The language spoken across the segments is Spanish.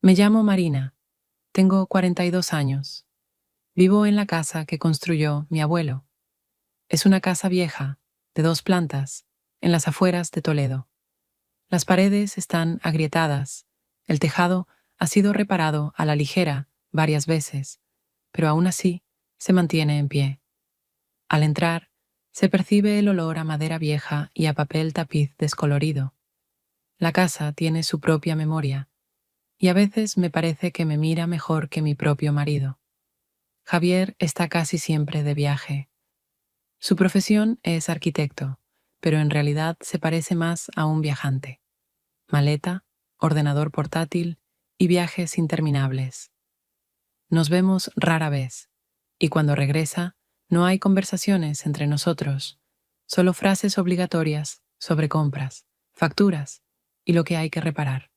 Me llamo Marina, tengo 42 años. Vivo en la casa que construyó mi abuelo. Es una casa vieja, de 2 plantas, en las afueras de Toledo. Las paredes están agrietadas, el tejado ha sido reparado a la ligera varias veces, pero aún así se mantiene en pie. Al entrar, se percibe el olor a madera vieja y a papel tapiz descolorido. La casa tiene su propia memoria, y a veces me parece que me mira mejor que mi propio marido. Javier está casi siempre de viaje. Su profesión es arquitecto, pero en realidad se parece más a un viajante. Maleta, ordenador portátil y viajes interminables. Nos vemos rara vez, y cuando regresa, no hay conversaciones entre nosotros, solo frases obligatorias sobre compras, facturas y lo que hay que reparar.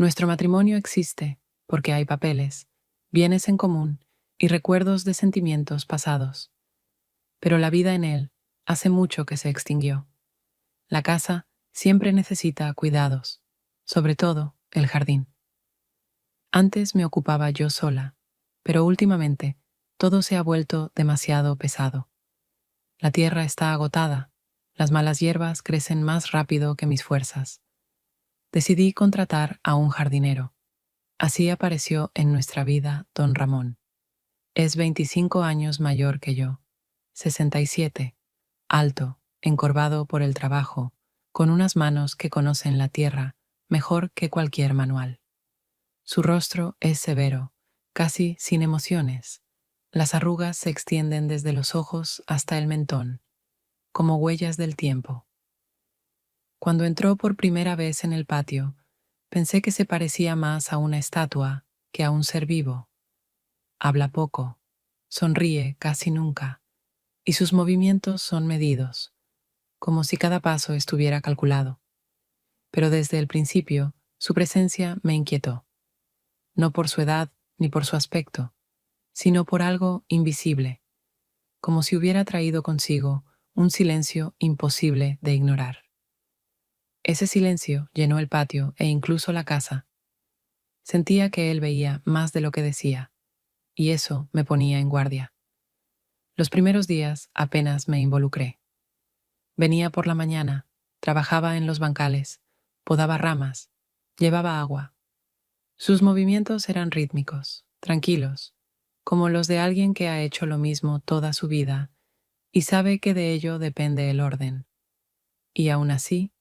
Nuestro matrimonio existe porque hay papeles, bienes en común y recuerdos de sentimientos pasados. Pero la vida en él hace mucho que se extinguió. La casa siempre necesita cuidados, sobre todo el jardín. Antes me ocupaba yo sola, pero últimamente todo se ha vuelto demasiado pesado. La tierra está agotada, las malas hierbas crecen más rápido que mis fuerzas. Decidí contratar a un jardinero. Así apareció en nuestra vida don Ramón. Es 25 años mayor que yo, 67, alto, encorvado por el trabajo, con unas manos que conocen la tierra mejor que cualquier manual. Su rostro es severo, casi sin emociones. Las arrugas se extienden desde los ojos hasta el mentón, como huellas del tiempo. Cuando entró por primera vez en el patio, pensé que se parecía más a una estatua que a un ser vivo. Habla poco, sonríe casi nunca, y sus movimientos son medidos, como si cada paso estuviera calculado. Pero desde el principio, su presencia me inquietó, no por su edad ni por su aspecto, sino por algo invisible, como si hubiera traído consigo un silencio imposible de ignorar. Ese silencio llenó el patio e incluso la casa. Sentía que él veía más de lo que decía, y eso me ponía en guardia. Los primeros días apenas me involucré. Venía por la mañana, trabajaba en los bancales, podaba ramas, llevaba agua. Sus movimientos eran rítmicos, tranquilos, como los de alguien que ha hecho lo mismo toda su vida y sabe que de ello depende el orden. Y aún así,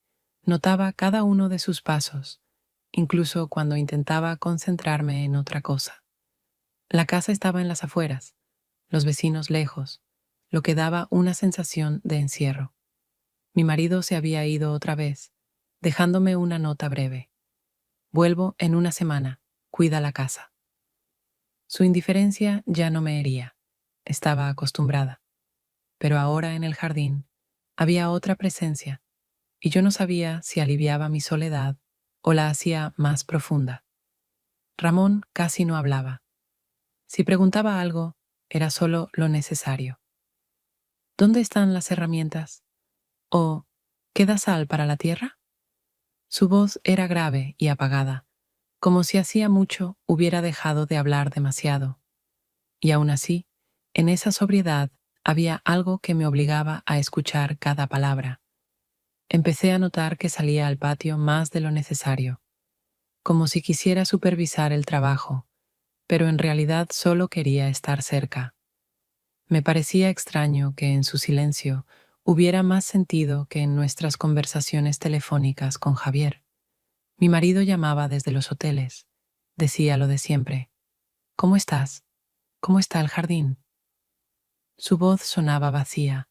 notaba cada uno de sus pasos, incluso cuando intentaba concentrarme en otra cosa. La casa estaba en las afueras, los vecinos lejos, lo que daba una sensación de encierro. Mi marido se había ido otra vez, dejándome una nota breve. Vuelvo en una semana, cuida la casa. Su indiferencia ya no me hería, estaba acostumbrada. Pero ahora en el jardín había otra presencia, y yo no sabía si aliviaba mi soledad o la hacía más profunda. Ramón casi no hablaba. Si preguntaba algo, era solo lo necesario. ¿Dónde están las herramientas? ¿O queda sal para la tierra? Su voz era grave y apagada, como si hacía mucho hubiera dejado de hablar demasiado. Y aún así, en esa sobriedad había algo que me obligaba a escuchar cada palabra. Empecé a notar que salía al patio más de lo necesario, como si quisiera supervisar el trabajo, pero en realidad solo quería estar cerca. Me parecía extraño que en su silencio hubiera más sentido que en nuestras conversaciones telefónicas con Javier. Mi marido llamaba desde los hoteles. Decía lo de siempre. ¿Cómo estás? ¿Cómo está el jardín? Su voz sonaba vacía,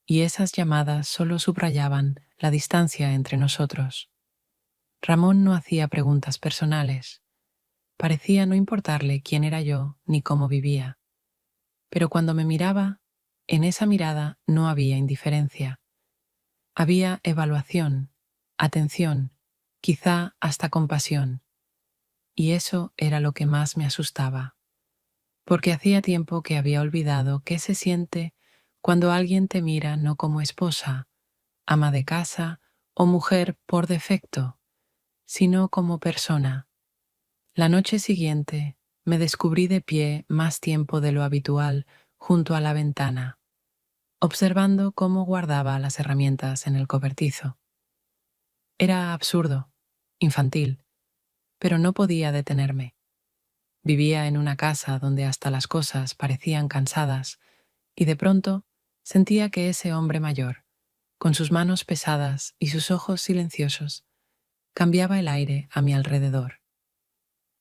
y esas llamadas solo subrayaban la distancia entre nosotros. Ramón no hacía preguntas personales. Parecía no importarle quién era yo ni cómo vivía. Pero cuando me miraba, en esa mirada no había indiferencia. Había evaluación, atención, quizá hasta compasión. Y eso era lo que más me asustaba, porque hacía tiempo que había olvidado qué se siente cuando alguien te mira no como esposa, ama de casa o mujer por defecto, sino como persona. La noche siguiente me descubrí de pie más tiempo de lo habitual junto a la ventana, observando cómo guardaba las herramientas en el cobertizo. Era absurdo, infantil, pero no podía detenerme. Vivía en una casa donde hasta las cosas parecían cansadas y de pronto sentía que ese hombre mayor, con sus manos pesadas y sus ojos silenciosos, cambiaba el aire a mi alrededor.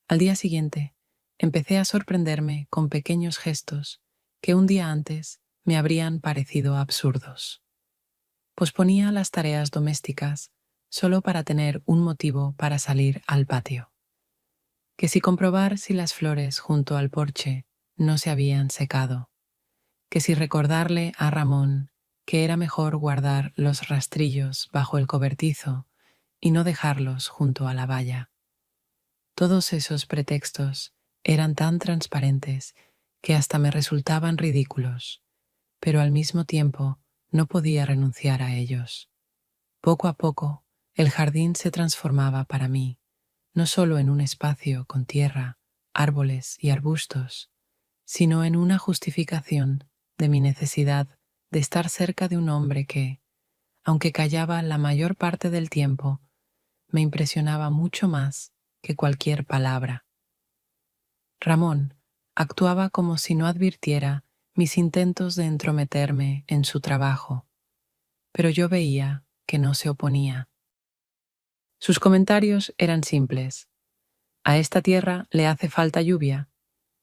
Al día siguiente, empecé a sorprenderme con pequeños gestos que un día antes me habrían parecido absurdos. Posponía las tareas domésticas solo para tener un motivo para salir al patio. Que si comprobar si las flores junto al porche no se habían secado. Que si recordarle a Ramón que era mejor guardar los rastrillos bajo el cobertizo y no dejarlos junto a la valla. Todos esos pretextos eran tan transparentes que hasta me resultaban ridículos, pero al mismo tiempo no podía renunciar a ellos. Poco a poco, el jardín se transformaba para mí, no solo en un espacio con tierra, árboles y arbustos, sino en una justificación de mi necesidad de estar cerca de un hombre que, aunque callaba la mayor parte del tiempo, me impresionaba mucho más que cualquier palabra. Ramón actuaba como si no advirtiera mis intentos de entrometerme en su trabajo, pero yo veía que no se oponía. Sus comentarios eran simples. A esta tierra le hace falta lluvia.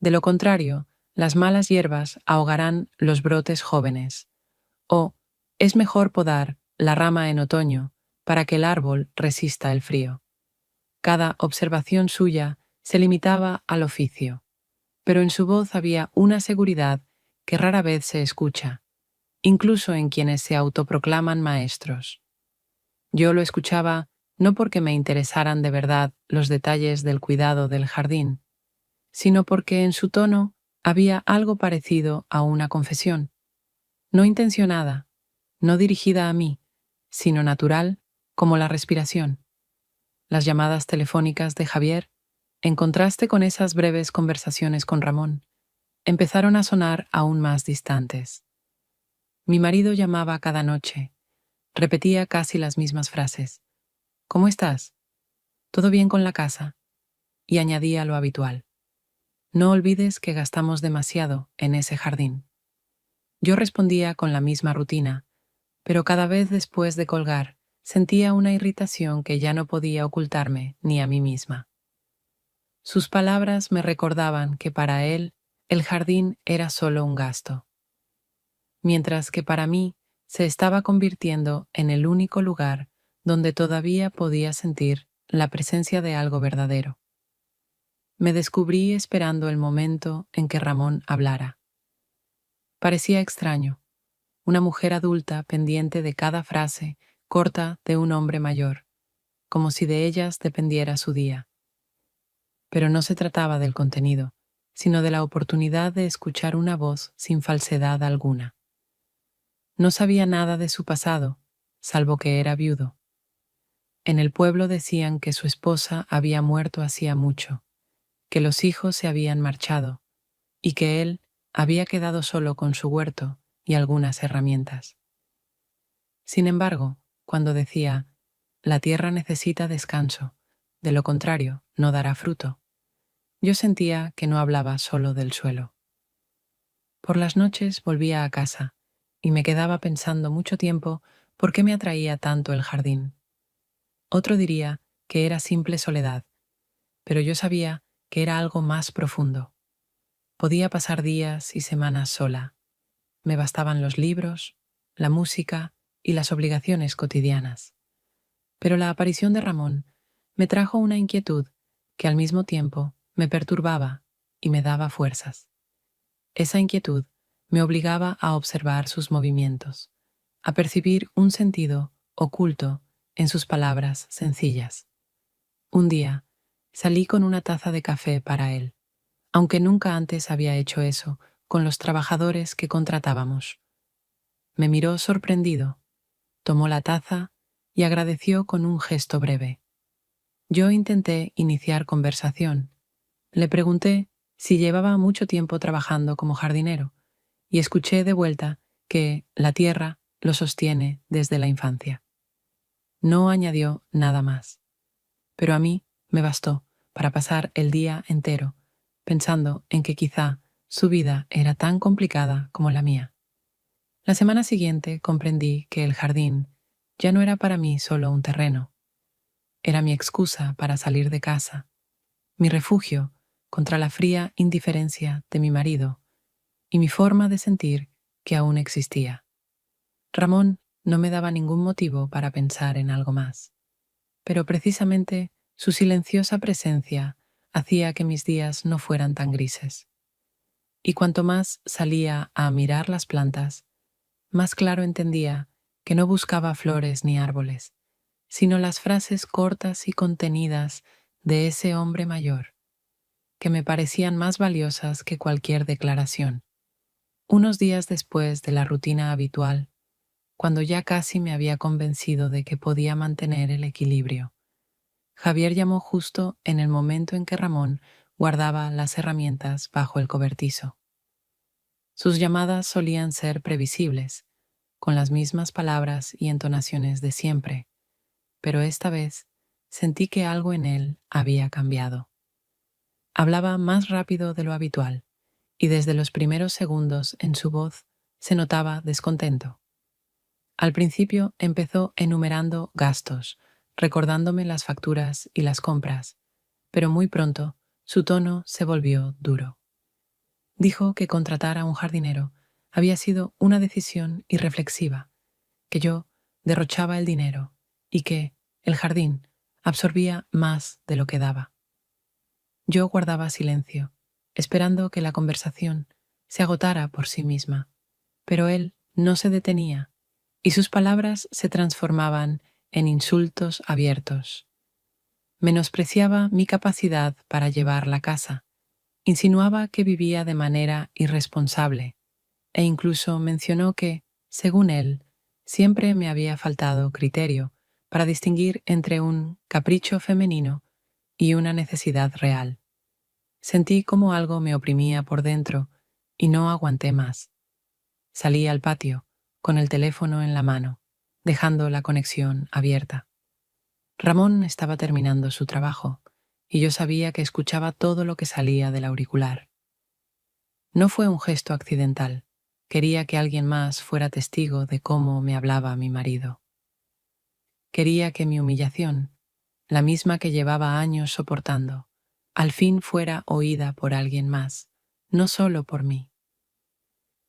De lo contrario, las malas hierbas ahogarán los brotes jóvenes. O es mejor podar la rama en otoño para que el árbol resista el frío. Cada observación suya se limitaba al oficio, pero en su voz había una seguridad que rara vez se escucha, incluso en quienes se autoproclaman maestros. Yo lo escuchaba no porque me interesaran de verdad los detalles del cuidado del jardín, sino porque en su tono había algo parecido a una confesión, no intencionada, no dirigida a mí, sino natural como la respiración. Las llamadas telefónicas de Javier, en contraste con esas breves conversaciones con Ramón, empezaron a sonar aún más distantes. Mi marido llamaba cada noche, repetía casi las mismas frases. ¿Cómo estás? ¿Todo bien con la casa? Y añadía lo habitual. No olvides que gastamos demasiado en ese jardín. Yo respondía con la misma rutina, pero cada vez después de colgar sentía una irritación que ya no podía ocultarme ni a mí misma. Sus palabras me recordaban que para él el jardín era solo un gasto, mientras que para mí se estaba convirtiendo en el único lugar donde todavía podía sentir la presencia de algo verdadero. Me descubrí esperando el momento en que Ramón hablara. Parecía extraño, una mujer adulta pendiente de cada frase corta de un hombre mayor, como si de ellas dependiera su día. Pero no se trataba del contenido, sino de la oportunidad de escuchar una voz sin falsedad alguna. No sabía nada de su pasado, salvo que era viudo. En el pueblo decían que su esposa había muerto hacía mucho, que los hijos se habían marchado y que él había quedado solo con su huerto y algunas herramientas. Sin embargo, cuando decía, la tierra necesita descanso, de lo contrario, no dará fruto, yo sentía que no hablaba solo del suelo. Por las noches volvía a casa y me quedaba pensando mucho tiempo por qué me atraía tanto el jardín. Otro diría que era simple soledad, pero yo sabía que era algo más profundo. Podía pasar días y semanas sola. Me bastaban los libros, la música y las obligaciones cotidianas. Pero la aparición de Ramón me trajo una inquietud que al mismo tiempo me perturbaba y me daba fuerzas. Esa inquietud me obligaba a observar sus movimientos, a percibir un sentido oculto en sus palabras sencillas. Un día salí con una taza de café para él, aunque nunca antes había hecho eso con los trabajadores que contratábamos. Me miró sorprendido, tomó la taza y agradeció con un gesto breve. Yo intenté iniciar conversación, Le pregunté si llevaba mucho tiempo trabajando como jardinero y escuché de vuelta que la tierra lo sostiene desde la infancia. No añadió nada más, pero a mí me bastó para pasar el día entero pensando en que quizá su vida era tan complicada como la mía. La semana siguiente comprendí que el jardín ya no era para mí solo un terreno, era mi excusa para salir de casa, mi refugio contra la fría indiferencia de mi marido y mi forma de sentir que aún existía. Ramón no me daba ningún motivo para pensar en algo más, pero precisamente su silenciosa presencia hacía que mis días no fueran tan grises. Y cuanto más salía a mirar las plantas, más claro entendía que no buscaba flores ni árboles, sino las frases cortas y contenidas de ese hombre mayor, que me parecían más valiosas que cualquier declaración. Unos días después de la rutina habitual, cuando ya casi me había convencido de que podía mantener el equilibrio, Javier llamó justo en el momento en que Ramón guardaba las herramientas bajo el cobertizo. Sus llamadas solían ser previsibles, con las mismas palabras y entonaciones de siempre, pero esta vez sentí que algo en él había cambiado. Hablaba más rápido de lo habitual, y desde los primeros segundos en su voz se notaba descontento. Al principio empezó enumerando gastos, recordándome las facturas y las compras, pero muy pronto su tono se volvió duro. Dijo que contratar a un jardinero había sido una decisión irreflexiva, que yo derrochaba el dinero y que el jardín absorbía más de lo que daba. Yo guardaba silencio, esperando que la conversación se agotara por sí misma, pero él no se detenía y sus palabras se transformaban en insultos abiertos. Menospreciaba mi capacidad para llevar la casa, insinuaba que vivía de manera irresponsable e incluso mencionó que, según él, siempre me había faltado criterio para distinguir entre un capricho femenino y una necesidad real. Sentí como algo me oprimía por dentro y no aguanté más. Salí al patio, con el teléfono en la mano, dejando la conexión abierta. Ramón estaba terminando su trabajo y yo sabía que escuchaba todo lo que salía del auricular. No fue un gesto accidental. Quería que alguien más fuera testigo de cómo me hablaba mi marido. Quería que mi humillación, la misma que llevaba años soportando, al fin fuera oída por alguien más, no solo por mí.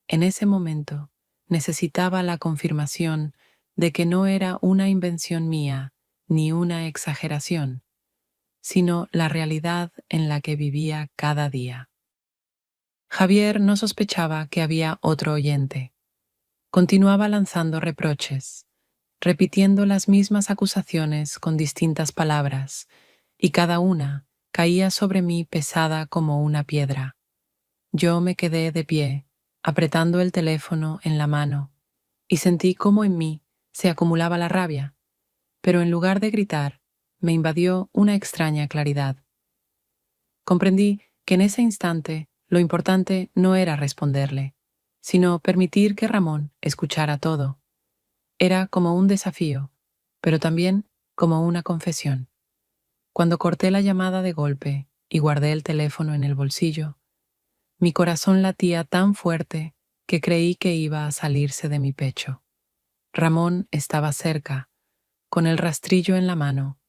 En ese momento necesitaba la confirmación de que no era una invención mía ni una exageración, sino la realidad en la que vivía cada día. Javier no sospechaba que había otro oyente. Continuaba lanzando reproches, repitiendo las mismas acusaciones con distintas palabras, y cada una caía sobre mí pesada como una piedra. Yo me quedé de pie, apretando el teléfono en la mano, y sentí cómo en mí se acumulaba la rabia, pero en lugar de gritar, me invadió una extraña claridad. Comprendí que en ese instante lo importante no era responderle, sino permitir que Ramón escuchara todo. Era como un desafío, pero también como una confesión. Cuando corté la llamada de golpe y guardé el teléfono en el bolsillo, mi corazón latía tan fuerte que creí que iba a salirse de mi pecho. Ramón estaba cerca, con el rastrillo en la mano,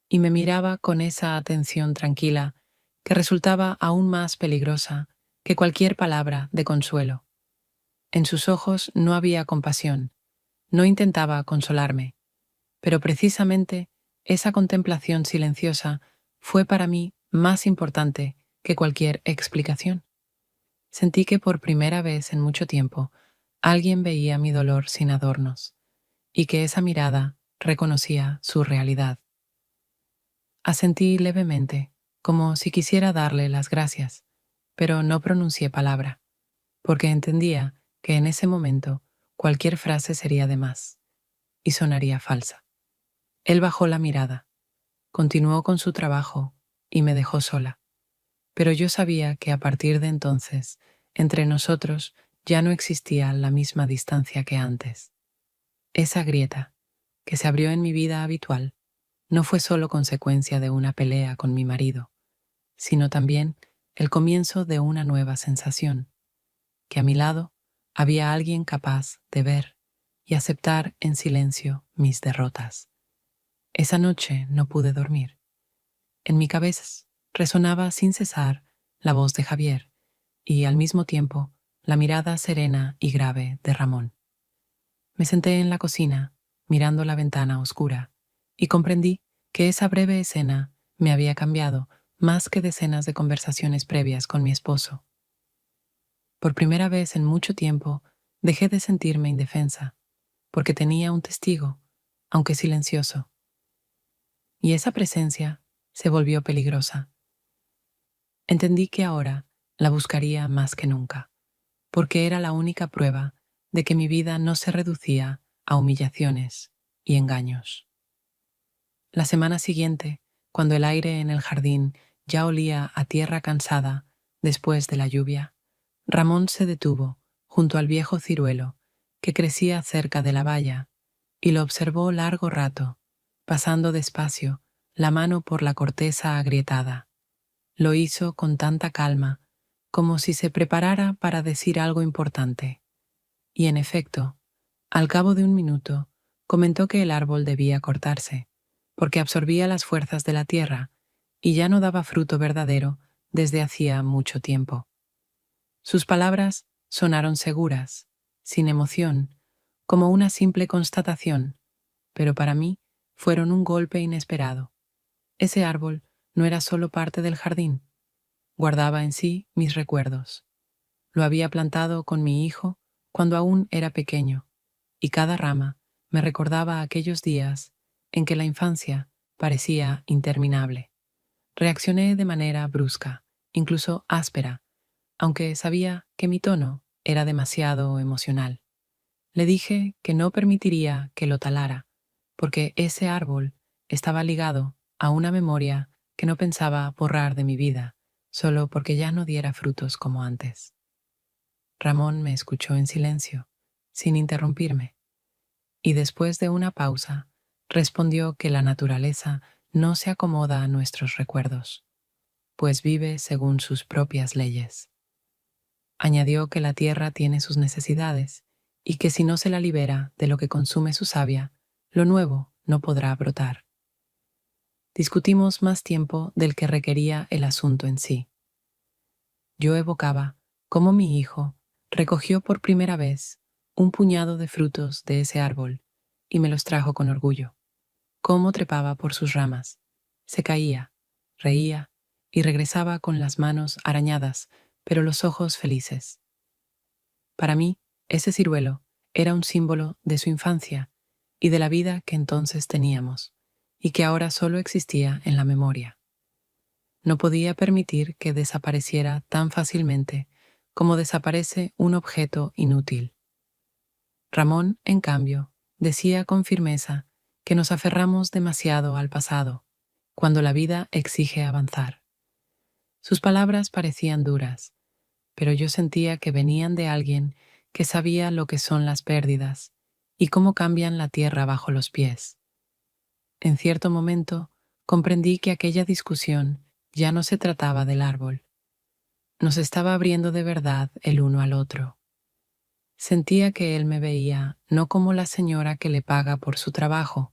y me miraba con esa atención tranquila que resultaba aún más peligrosa que cualquier palabra de consuelo. En sus ojos no había compasión, no intentaba consolarme, pero precisamente esa contemplación silenciosa fue para mí más importante que cualquier explicación. Sentí que por primera vez en mucho tiempo alguien veía mi dolor sin adornos, y que esa mirada reconocía su realidad. Asentí levemente, como si quisiera darle las gracias, pero no pronuncié palabra, porque entendía que en ese momento cualquier frase sería de más y sonaría falsa. Él bajó la mirada, continuó con su trabajo y me dejó sola. Pero yo sabía que a partir de entonces, entre nosotros ya no existía la misma distancia que antes. Esa grieta, que se abrió en mi vida habitual, no fue solo consecuencia de una pelea con mi marido, sino también el comienzo de una nueva sensación, que a mi lado había alguien capaz de ver y aceptar en silencio mis derrotas. Esa noche no pude dormir. En mi cabeza resonaba sin cesar la voz de Javier y, al mismo tiempo, la mirada serena y grave de Ramón. Me senté en la cocina, mirando la ventana oscura, y comprendí que esa breve escena me había cambiado más que decenas de conversaciones previas con mi esposo. Por primera vez en mucho tiempo dejé de sentirme indefensa, porque tenía un testigo, aunque silencioso, y esa presencia se volvió peligrosa. Entendí que ahora la buscaría más que nunca, porque era la única prueba de que mi vida no se reducía a humillaciones y engaños. La semana siguiente, cuando el aire en el jardín ya olía a tierra cansada después de la lluvia, Ramón se detuvo junto al viejo ciruelo que crecía cerca de la valla y lo observó largo rato, pasando despacio la mano por la corteza agrietada. Lo hizo con tanta calma, como si se preparara para decir algo importante. Y en efecto, al cabo de un minuto, comentó que el árbol debía cortarse, porque absorbía las fuerzas de la tierra y ya no daba fruto verdadero desde hacía mucho tiempo. Sus palabras sonaron seguras, sin emoción, como una simple constatación, pero para mí fueron un golpe inesperado. Ese árbol no era solo parte del jardín, guardaba en sí mis recuerdos. Lo había plantado con mi hijo cuando aún era pequeño, y cada rama me recordaba aquellos días en que la infancia parecía interminable. Reaccioné de manera brusca, incluso áspera, aunque sabía que mi tono era demasiado emocional. Le dije que no permitiría que lo talara, porque ese árbol estaba ligado a una memoria que no pensaba borrar de mi vida, solo porque ya no diera frutos como antes. Ramón me escuchó en silencio, sin interrumpirme, y después de una pausa, respondió que la naturaleza no se acomoda a nuestros recuerdos, pues vive según sus propias leyes. Añadió que la tierra tiene sus necesidades y que si no se la libera de lo que consume su savia, lo nuevo no podrá brotar. Discutimos más tiempo del que requería el asunto en sí. Yo evocaba cómo mi hijo recogió por primera vez un puñado de frutos de ese árbol y me los trajo con orgullo. Cómo trepaba por sus ramas, se caía, reía y regresaba con las manos arañadas, pero los ojos felices. Para mí, ese ciruelo era un símbolo de su infancia y de la vida que entonces teníamos, y que ahora solo existía en la memoria. No podía permitir que desapareciera tan fácilmente como desaparece un objeto inútil. Ramón, en cambio, decía con firmeza que nos aferramos demasiado al pasado, cuando la vida exige avanzar. Sus palabras parecían duras, pero yo sentía que venían de alguien que sabía lo que son las pérdidas y cómo cambian la tierra bajo los pies. En cierto momento, comprendí que aquella discusión ya no se trataba del árbol. Nos estaba abriendo de verdad el uno al otro. Sentía que él me veía no como la señora que le paga por su trabajo,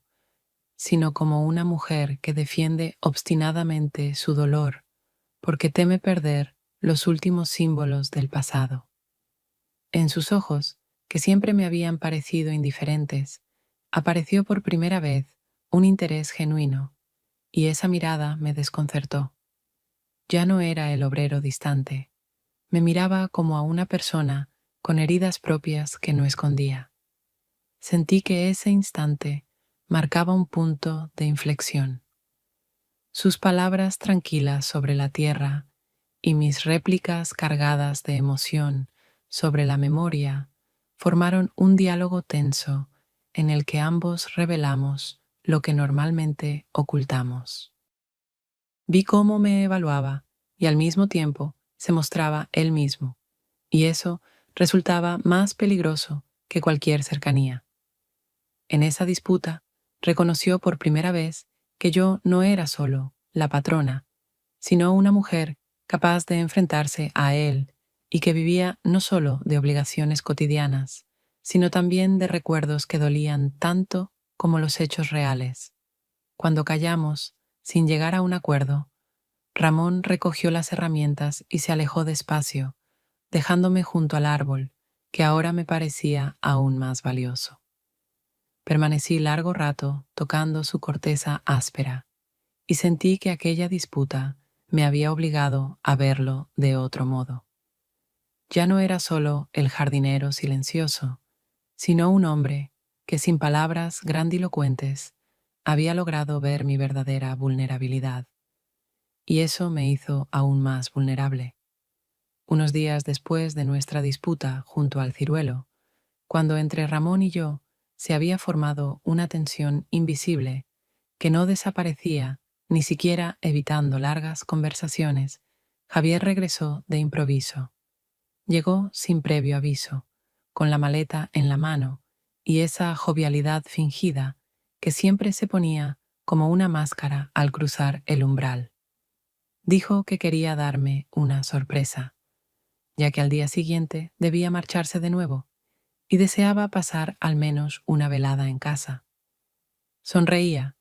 sino como una mujer que defiende obstinadamente su dolor porque teme perder los últimos símbolos del pasado. En sus ojos, que siempre me habían parecido indiferentes, apareció por primera vez un interés genuino, y esa mirada me desconcertó. Ya no era el obrero distante, me miraba como a una persona con heridas propias que no escondía. Sentí que ese instante marcaba un punto de inflexión. Sus palabras tranquilas sobre la tierra y mis réplicas cargadas de emoción sobre la memoria formaron un diálogo tenso en el que ambos revelamos lo que normalmente ocultamos. Vi cómo me evaluaba y al mismo tiempo se mostraba él mismo, y eso resultaba más peligroso que cualquier cercanía. En esa disputa, reconoció por primera vez que yo no era solo la patrona, sino una mujer capaz de enfrentarse a él y que vivía no solo de obligaciones cotidianas, sino también de recuerdos que dolían tanto como los hechos reales. Cuando callamos, sin llegar a un acuerdo, Ramón recogió las herramientas y se alejó despacio, dejándome junto al árbol, que ahora me parecía aún más valioso. Permanecí largo rato tocando su corteza áspera y sentí que aquella disputa me había obligado a verlo de otro modo. Ya no era solo el jardinero silencioso, sino un hombre que sin palabras grandilocuentes había logrado ver mi verdadera vulnerabilidad, y eso me hizo aún más vulnerable. Unos días después de nuestra disputa junto al ciruelo, cuando entre Ramón y yo se había formado una tensión invisible que no desaparecía ni siquiera evitando largas conversaciones, Javier regresó de improviso. Llegó sin previo aviso, con la maleta en la mano y esa jovialidad fingida que siempre se ponía como una máscara al cruzar el umbral. Dijo que quería darme una sorpresa, ya que al día siguiente debía marcharse de nuevo y deseaba pasar al menos una velada en casa. Sonreía,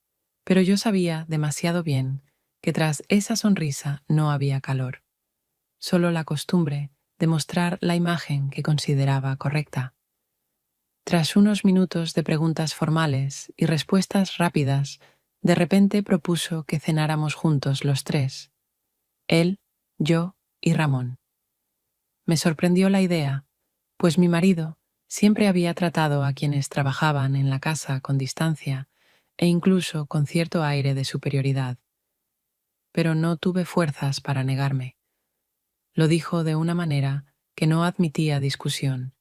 pero yo sabía demasiado bien que tras esa sonrisa no había calor, solo la costumbre de mostrar la imagen que consideraba correcta. Tras unos minutos de preguntas formales y respuestas rápidas, de repente propuso que cenáramos juntos los tres, él, yo y Ramón. Me sorprendió la idea, pues mi marido siempre había tratado a quienes trabajaban en la casa con distancia e incluso con cierto aire de superioridad. Pero no tuve fuerzas para negarme. Lo dijo de una manera que no admitía discusión,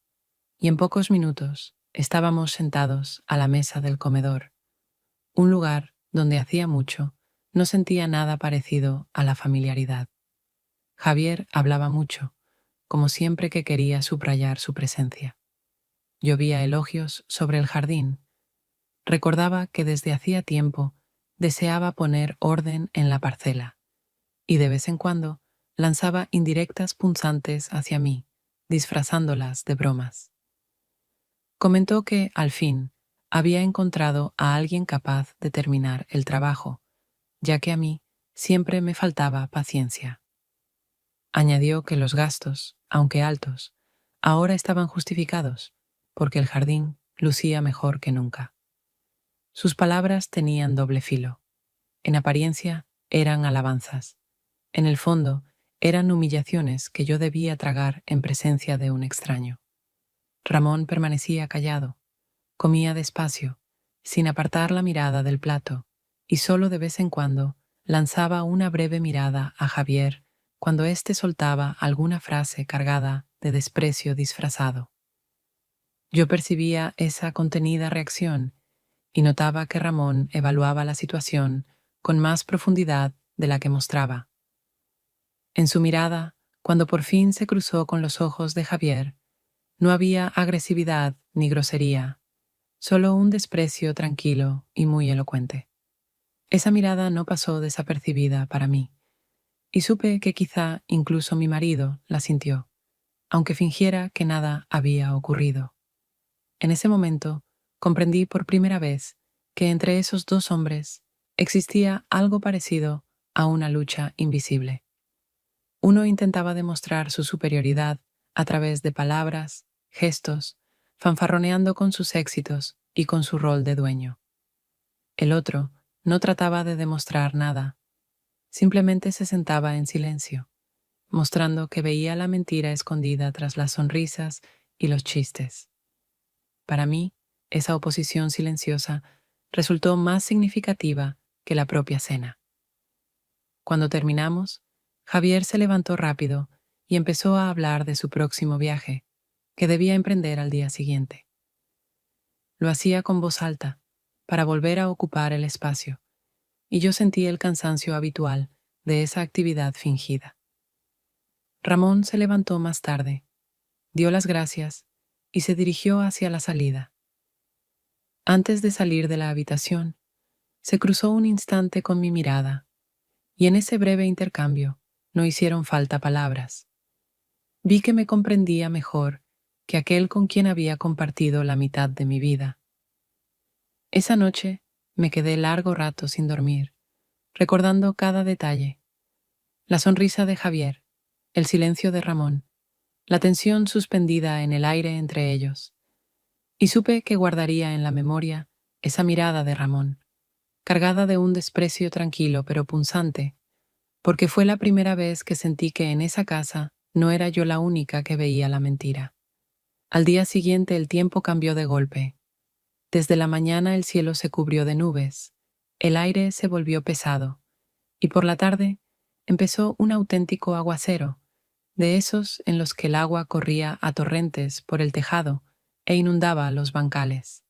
y en pocos minutos estábamos sentados a la mesa del comedor, un lugar donde hacía mucho no sentía nada parecido a la familiaridad. Javier hablaba mucho, como siempre que quería subrayar su presencia. Llovía elogios sobre el jardín. Recordaba que desde hacía tiempo deseaba poner orden en la parcela, y de vez en cuando lanzaba indirectas punzantes hacia mí, disfrazándolas de bromas. Comentó que, al fin, había encontrado a alguien capaz de terminar el trabajo, ya que a mí siempre me faltaba paciencia. Añadió que los gastos, aunque altos, ahora estaban justificados, porque el jardín lucía mejor que nunca. Sus palabras tenían doble filo. En apariencia eran alabanzas. En el fondo eran humillaciones que yo debía tragar en presencia de un extraño. Ramón permanecía callado, comía despacio, sin apartar la mirada del plato, y solo de vez en cuando lanzaba una breve mirada a Javier cuando éste soltaba alguna frase cargada de desprecio disfrazado. Yo percibía esa contenida reacción y notaba que Ramón evaluaba la situación con más profundidad de la que mostraba. En su mirada, cuando por fin se cruzó con los ojos de Javier, no había agresividad ni grosería, solo un desprecio tranquilo y muy elocuente. Esa mirada no pasó desapercibida para mí, y supe que quizá incluso mi marido la sintió, aunque fingiera que nada había ocurrido. En ese momento comprendí por primera vez que entre esos dos hombres existía algo parecido a una lucha invisible. Uno intentaba demostrar su superioridad a través de palabras, gestos, fanfarroneando con sus éxitos y con su rol de dueño. El otro no trataba de demostrar nada, simplemente se sentaba en silencio, mostrando que veía la mentira escondida tras las sonrisas y los chistes. Para mí, esa oposición silenciosa resultó más significativa que la propia cena. Cuando terminamos, Javier se levantó rápido y empezó a hablar de su próximo viaje, que debía emprender al día siguiente. Lo hacía con voz alta, para volver a ocupar el espacio, y yo sentí el cansancio habitual de esa actividad fingida. Ramón se levantó más tarde, dio las gracias y se dirigió hacia la salida. Antes de salir de la habitación, se cruzó un instante con mi mirada, y en ese breve intercambio no hicieron falta palabras. Vi que me comprendía mejor que aquel con quien había compartido la mitad de mi vida. Esa noche me quedé largo rato sin dormir, recordando cada detalle: la sonrisa de Javier, el silencio de Ramón, la tensión suspendida en el aire entre ellos, y supe que guardaría en la memoria esa mirada de Ramón, cargada de un desprecio tranquilo pero punzante, porque fue la primera vez que sentí que en esa casa no era yo la única que veía la mentira. Al día siguiente el tiempo cambió de golpe. Desde la mañana el cielo se cubrió de nubes, el aire se volvió pesado, y por la tarde empezó un auténtico aguacero, de esos en los que el agua corría a torrentes por el tejado e inundaba los bancales.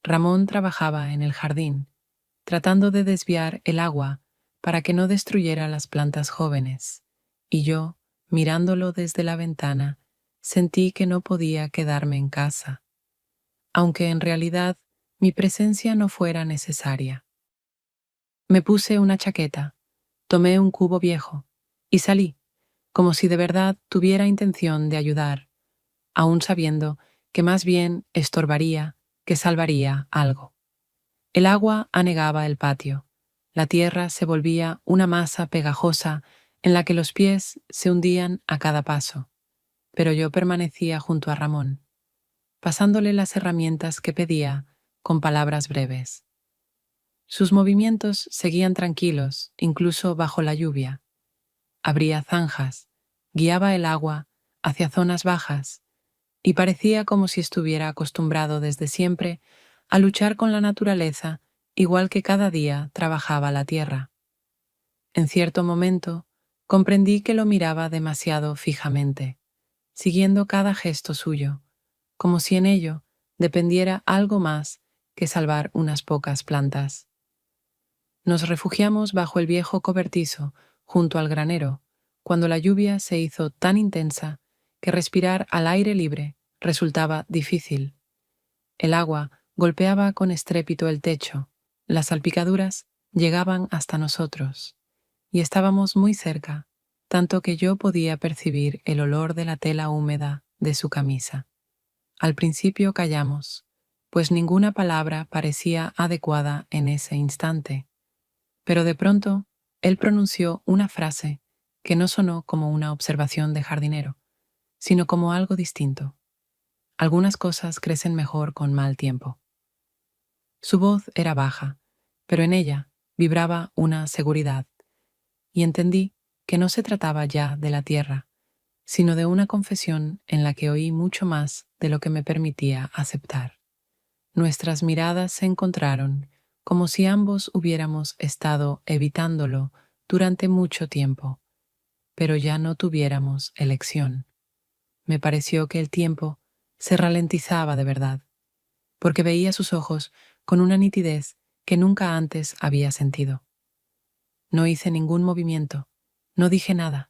Ramón trabajaba en el jardín, tratando de desviar el agua para que no destruyera las plantas jóvenes, y yo, mirándolo desde la ventana, sentí que no podía quedarme en casa, aunque en realidad mi presencia no fuera necesaria. Me puse una chaqueta, tomé un cubo viejo y salí, como si de verdad tuviera intención de ayudar, aun sabiendo que más bien estorbaría que salvaría algo. El agua anegaba el patio, la tierra se volvía una masa pegajosa en la que los pies se hundían a cada paso, pero yo permanecía junto a Ramón, pasándole las herramientas que pedía con palabras breves. Sus movimientos seguían tranquilos, incluso bajo la lluvia. Abría zanjas, guiaba el agua hacia zonas bajas, y parecía como si estuviera acostumbrado desde siempre a luchar con la naturaleza, igual que cada día trabajaba la tierra. En cierto momento, comprendí que lo miraba demasiado fijamente, siguiendo cada gesto suyo, como si en ello dependiera algo más que salvar unas pocas plantas. Nos refugiamos bajo el viejo cobertizo, junto al granero, cuando la lluvia se hizo tan intensa que respirar al aire libre resultaba difícil. El agua golpeaba con estrépito el techo, las salpicaduras llegaban hasta nosotros, y estábamos muy cerca, tanto que yo podía percibir el olor de la tela húmeda de su camisa. Al principio callamos, pues ninguna palabra parecía adecuada en ese instante, pero de pronto él pronunció una frase que no sonó como una observación de jardinero, sino como algo distinto. Algunas cosas crecen mejor con mal tiempo. Su voz era baja, pero en ella vibraba una seguridad, y entendí que no se trataba ya de la tierra, sino de una confesión en la que oí mucho más de lo que me permitía aceptar. Nuestras miradas se encontraron, como si ambos hubiéramos estado evitándolo durante mucho tiempo, pero ya no tuviéramos elección. Me pareció que el tiempo se ralentizaba de verdad, porque veía sus ojos con una nitidez que nunca antes había sentido. No hice ningún movimiento, no dije nada,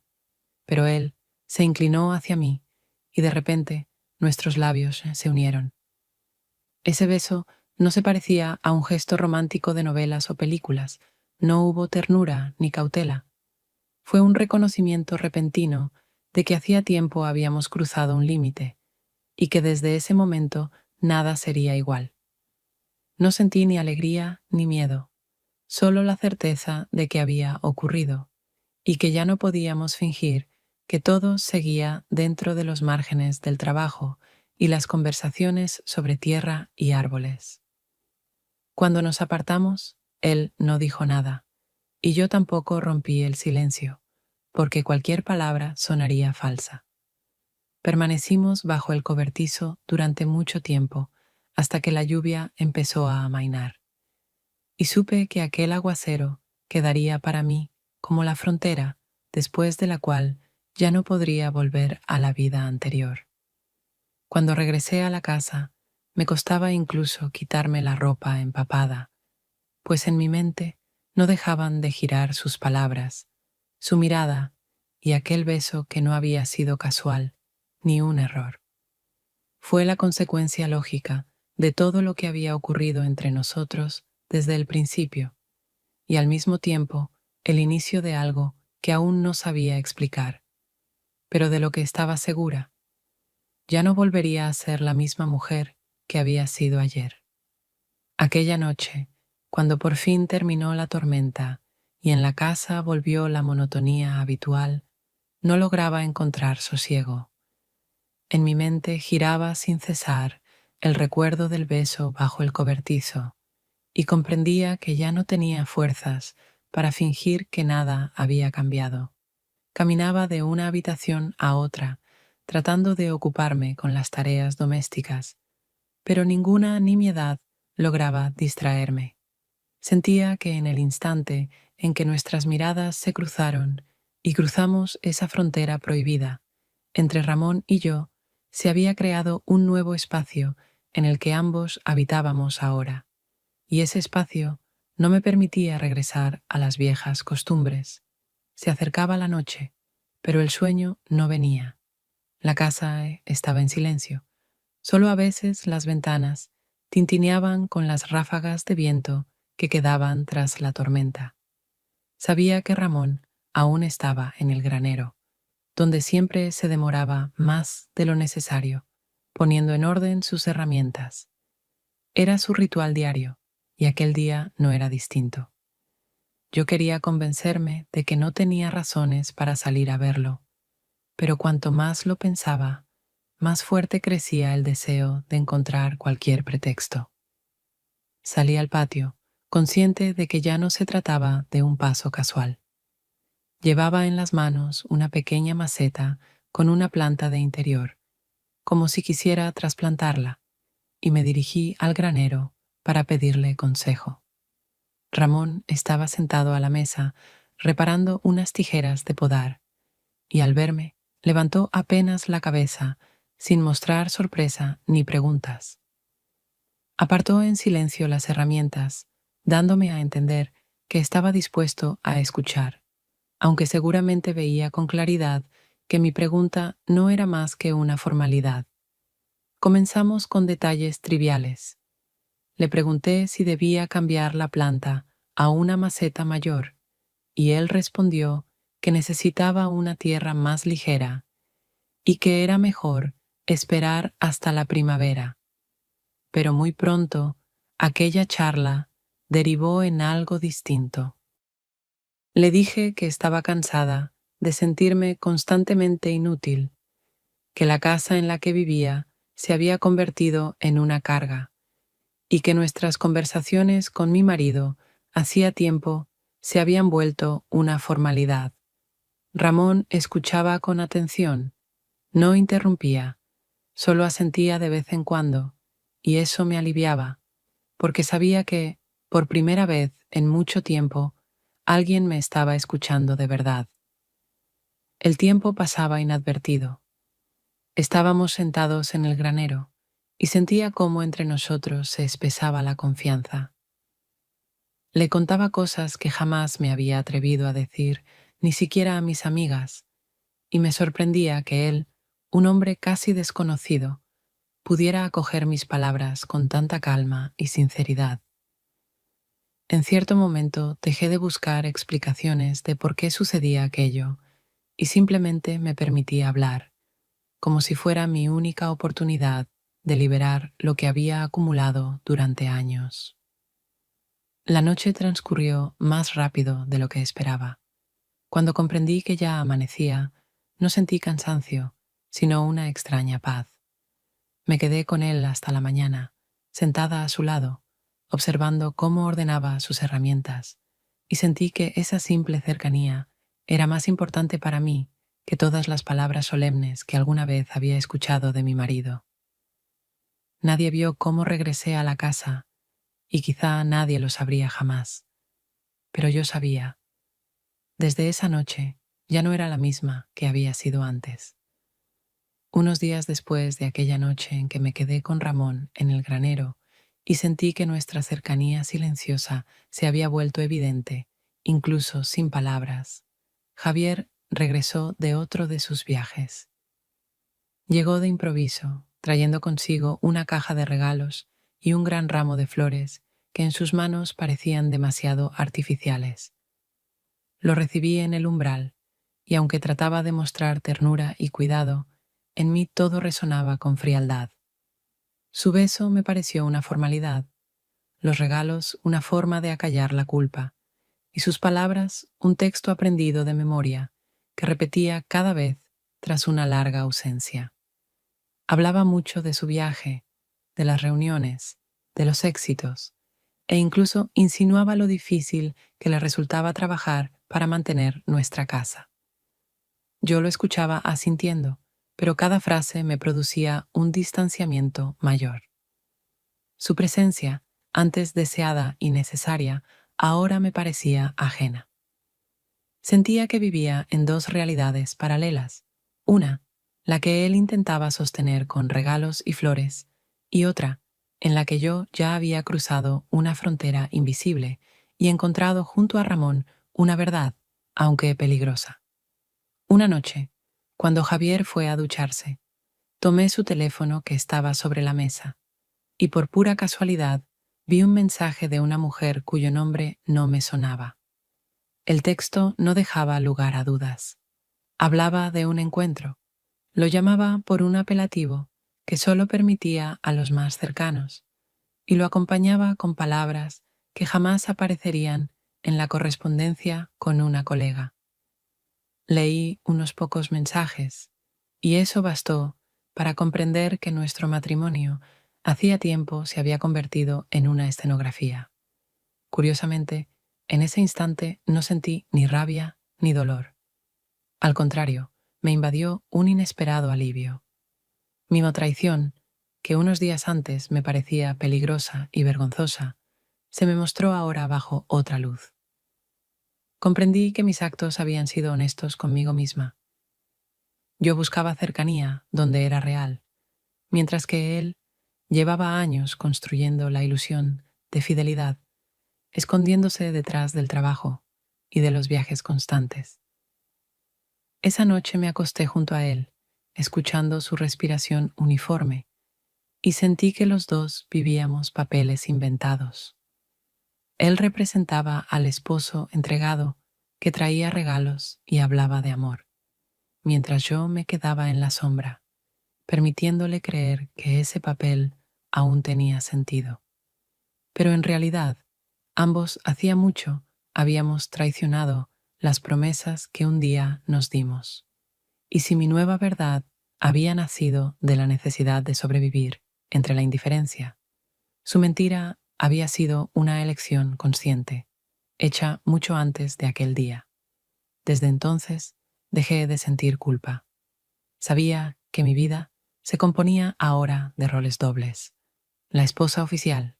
pero él se inclinó hacia mí y de repente nuestros labios se unieron. Ese beso no se parecía a un gesto romántico de novelas o películas, no hubo ternura ni cautela. Fue un reconocimiento repentino de que hacía tiempo habíamos cruzado un límite y que desde ese momento nada sería igual. No sentí ni alegría ni miedo, solo la certeza de que había ocurrido y que ya no podíamos fingir que todo seguía dentro de los márgenes del trabajo y las conversaciones sobre tierra y árboles. Cuando nos apartamos, él no dijo nada, y yo tampoco rompí el silencio, porque cualquier palabra sonaría falsa. Permanecimos bajo el cobertizo durante mucho tiempo, hasta que la lluvia empezó a amainar, y supe que aquel aguacero quedaría para mí como la frontera después de la cual ya no podría volver a la vida anterior. Cuando regresé a la casa, me costaba incluso quitarme la ropa empapada, pues en mi mente no dejaban de girar sus palabras, su mirada y aquel beso que no había sido casual ni un error. Fue la consecuencia lógica de todo lo que había ocurrido entre nosotros desde el principio, y al mismo tiempo el inicio de algo que aún no sabía explicar, pero de lo que estaba segura. Ya no volvería a ser la misma mujer que había sido ayer. Aquella noche, cuando por fin terminó la tormenta y en la casa volvió la monotonía habitual, no lograba encontrar sosiego. En mi mente giraba sin cesar el recuerdo del beso bajo el cobertizo y comprendía que ya no tenía fuerzas para fingir que nada había cambiado. Caminaba de una habitación a otra, tratando de ocuparme con las tareas domésticas, pero ninguna nimiedad lograba distraerme. Sentía que en el instante en que nuestras miradas se cruzaron y cruzamos esa frontera prohibida, entre Ramón y yo se había creado un nuevo espacio en el que ambos habitábamos ahora, y ese espacio no me permitía regresar a las viejas costumbres. Se acercaba la noche, pero el sueño no venía. La casa estaba en silencio. Solo a veces las ventanas tintineaban con las ráfagas de viento que quedaban tras la tormenta. Sabía que Ramón aún estaba en el granero, donde siempre se demoraba más de lo necesario, poniendo en orden sus herramientas. Era su ritual diario, y aquel día no era distinto. Yo quería convencerme de que no tenía razones para salir a verlo, pero cuanto más lo pensaba, más fuerte crecía el deseo de encontrar cualquier pretexto. Salí al patio, consciente de que ya no se trataba de un paso casual. Llevaba en las manos una pequeña maceta con una planta de interior, como si quisiera trasplantarla, y me dirigí al granero para pedirle consejo. Ramón estaba sentado a la mesa, reparando unas tijeras de podar, y al verme, levantó apenas la cabeza, sin mostrar sorpresa ni preguntas. Apartó en silencio las herramientas, dándome a entender que estaba dispuesto a escuchar, aunque seguramente veía con claridad que mi pregunta no era más que una formalidad. Comenzamos con detalles triviales. Le pregunté si debía cambiar la planta a una maceta mayor, y él respondió que necesitaba una tierra más ligera y que era mejor esperar hasta la primavera. Pero muy pronto, aquella charla derivó en algo distinto. Le dije que estaba cansada de sentirme constantemente inútil, que la casa en la que vivía se había convertido en una carga y que nuestras conversaciones con mi marido hacía tiempo se habían vuelto una formalidad. Ramón escuchaba con atención, no interrumpía, solo asentía de vez en cuando, y eso me aliviaba, porque sabía que, por primera vez en mucho tiempo, alguien me estaba escuchando de verdad. El tiempo pasaba inadvertido. Estábamos sentados en el granero, y sentía cómo entre nosotros se espesaba la confianza. Le contaba cosas que jamás me había atrevido a decir, ni siquiera a mis amigas, y me sorprendía que él, un hombre casi desconocido, pudiera acoger mis palabras con tanta calma y sinceridad. En cierto momento dejé de buscar explicaciones de por qué sucedía aquello y simplemente me permití hablar, como si fuera mi única oportunidad de liberar lo que había acumulado durante años. La noche transcurrió más rápido de lo que esperaba. Cuando comprendí que ya amanecía, no sentí cansancio, sino una extraña paz. Me quedé con él hasta la mañana, sentada a su lado, observando cómo ordenaba sus herramientas, y sentí que esa simple cercanía era más importante para mí que todas las palabras solemnes que alguna vez había escuchado de mi marido. Nadie vio cómo regresé a la casa, y quizá nadie lo sabría jamás. Pero yo sabía. Desde esa noche ya no era la misma que había sido antes. Unos días después de aquella noche en que me quedé con Ramón en el granero y sentí que nuestra cercanía silenciosa se había vuelto evidente, incluso sin palabras, Javier regresó de otro de sus viajes. Llegó de improviso, trayendo consigo una caja de regalos y un gran ramo de flores que en sus manos parecían demasiado artificiales. Lo recibí en el umbral, y aunque trataba de mostrar ternura y cuidado, en mí todo resonaba con frialdad. Su beso me pareció una formalidad, los regalos una forma de acallar la culpa, y sus palabras un texto aprendido de memoria que repetía cada vez tras una larga ausencia. Hablaba mucho de su viaje, de las reuniones, de los éxitos, e incluso insinuaba lo difícil que le resultaba trabajar para mantener nuestra casa. Yo lo escuchaba asintiendo, pero cada frase me producía un distanciamiento mayor. Su presencia, antes deseada y necesaria, ahora me parecía ajena. Sentía que vivía en dos realidades paralelas, una, la que él intentaba sostener con regalos y flores, y otra, en la que yo ya había cruzado una frontera invisible y encontrado junto a Ramón una verdad, aunque peligrosa. Una noche, cuando Javier fue a ducharse, tomé su teléfono que estaba sobre la mesa, y por pura casualidad vi un mensaje de una mujer cuyo nombre no me sonaba. El texto no dejaba lugar a dudas. Hablaba de un encuentro. Lo llamaba por un apelativo que solo permitía a los más cercanos, y lo acompañaba con palabras que jamás aparecerían en la correspondencia con una colega. Leí unos pocos mensajes, y eso bastó para comprender que nuestro matrimonio hacía tiempo se había convertido en una escenografía. Curiosamente, en ese instante no sentí ni rabia ni dolor. Al contrario, me invadió un inesperado alivio. Mi traición, que unos días antes me parecía peligrosa y vergonzosa, se me mostró ahora bajo otra luz. Comprendí que mis actos habían sido honestos conmigo misma. Yo buscaba cercanía donde era real, mientras que él llevaba años construyendo la ilusión de fidelidad, escondiéndose detrás del trabajo y de los viajes constantes. Esa noche me acosté junto a él, escuchando su respiración uniforme, y sentí que los dos vivíamos papeles inventados. Él representaba al esposo entregado que traía regalos y hablaba de amor, mientras yo me quedaba en la sombra, permitiéndole creer que ese papel aún tenía sentido. Pero en realidad, ambos hacía mucho habíamos traicionado las promesas que un día nos dimos. Y si mi nueva verdad había nacido de la necesidad de sobrevivir entre la indiferencia, su mentira había sido una elección consciente, hecha mucho antes de aquel día. Desde entonces dejé de sentir culpa. Sabía que mi vida se componía ahora de roles dobles. La esposa oficial,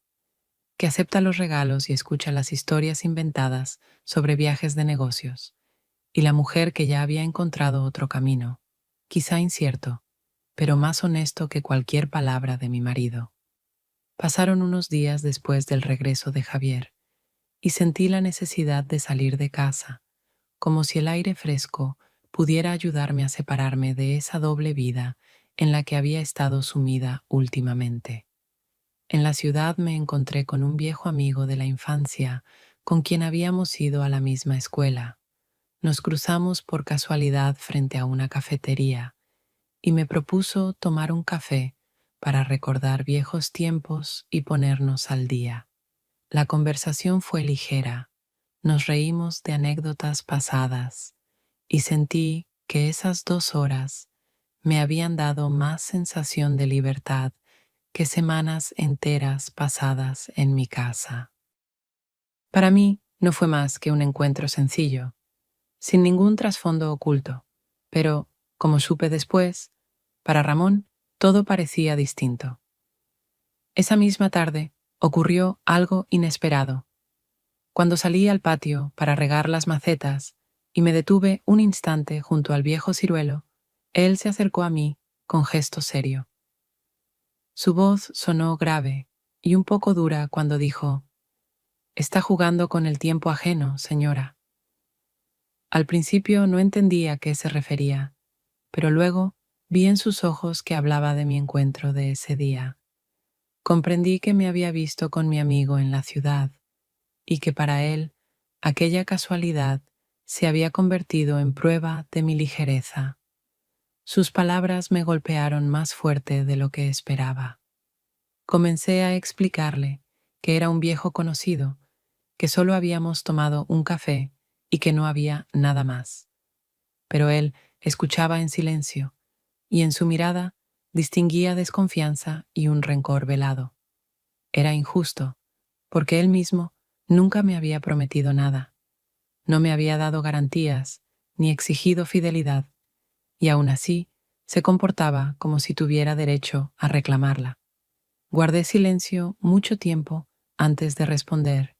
que acepta los regalos y escucha las historias inventadas sobre viajes de negocios, y la mujer que ya había encontrado otro camino, quizá incierto, pero más honesto que cualquier palabra de mi marido. Pasaron unos días después del regreso de Javier, y sentí la necesidad de salir de casa, como si el aire fresco pudiera ayudarme a separarme de esa doble vida en la que había estado sumida últimamente. En la ciudad me encontré con un viejo amigo de la infancia con quien habíamos ido a la misma escuela. Nos cruzamos por casualidad frente a una cafetería y me propuso tomar un café para recordar viejos tiempos y ponernos al día. La conversación fue ligera, nos reímos de anécdotas pasadas y sentí que esas 2 horas me habían dado más sensación de libertad que semanas enteras pasadas en mi casa. Para mí no fue más que un encuentro sencillo, sin ningún trasfondo oculto, pero, como supe después, para Ramón todo parecía distinto. Esa misma tarde ocurrió algo inesperado. Cuando salí al patio para regar las macetas y me detuve un instante junto al viejo ciruelo, él se acercó a mí con gesto serio. Su voz sonó grave y un poco dura cuando dijo: «Está jugando con el tiempo ajeno, señora». Al principio no entendía a qué se refería, pero luego vi en sus ojos que hablaba de mi encuentro de ese día. Comprendí que me había visto con mi amigo en la ciudad y que para él aquella casualidad se había convertido en prueba de mi ligereza. Sus palabras me golpearon más fuerte de lo que esperaba. Comencé a explicarle que era un viejo conocido, que solo habíamos tomado un café y que no había nada más. Pero él escuchaba en silencio, y en su mirada distinguía desconfianza y un rencor velado. Era injusto, porque él mismo nunca me había prometido nada, no me había dado garantías ni exigido fidelidad, y aún así se comportaba como si tuviera derecho a reclamarla. Guardé silencio mucho tiempo antes de responder,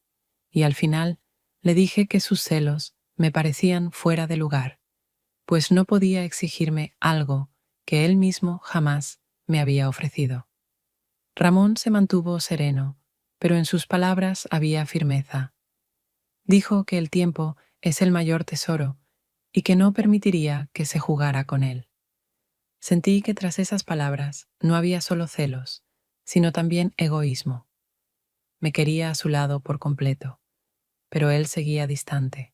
y al final le dije que sus celos me parecían fuera de lugar, pues no podía exigirme algo que él mismo jamás me había ofrecido. Ramón se mantuvo sereno, pero en sus palabras había firmeza. Dijo que el tiempo es el mayor tesoro y que no permitiría que se jugara con él. Sentí que tras esas palabras no había solo celos, sino también egoísmo. Me quería a su lado por completo, pero él seguía distante,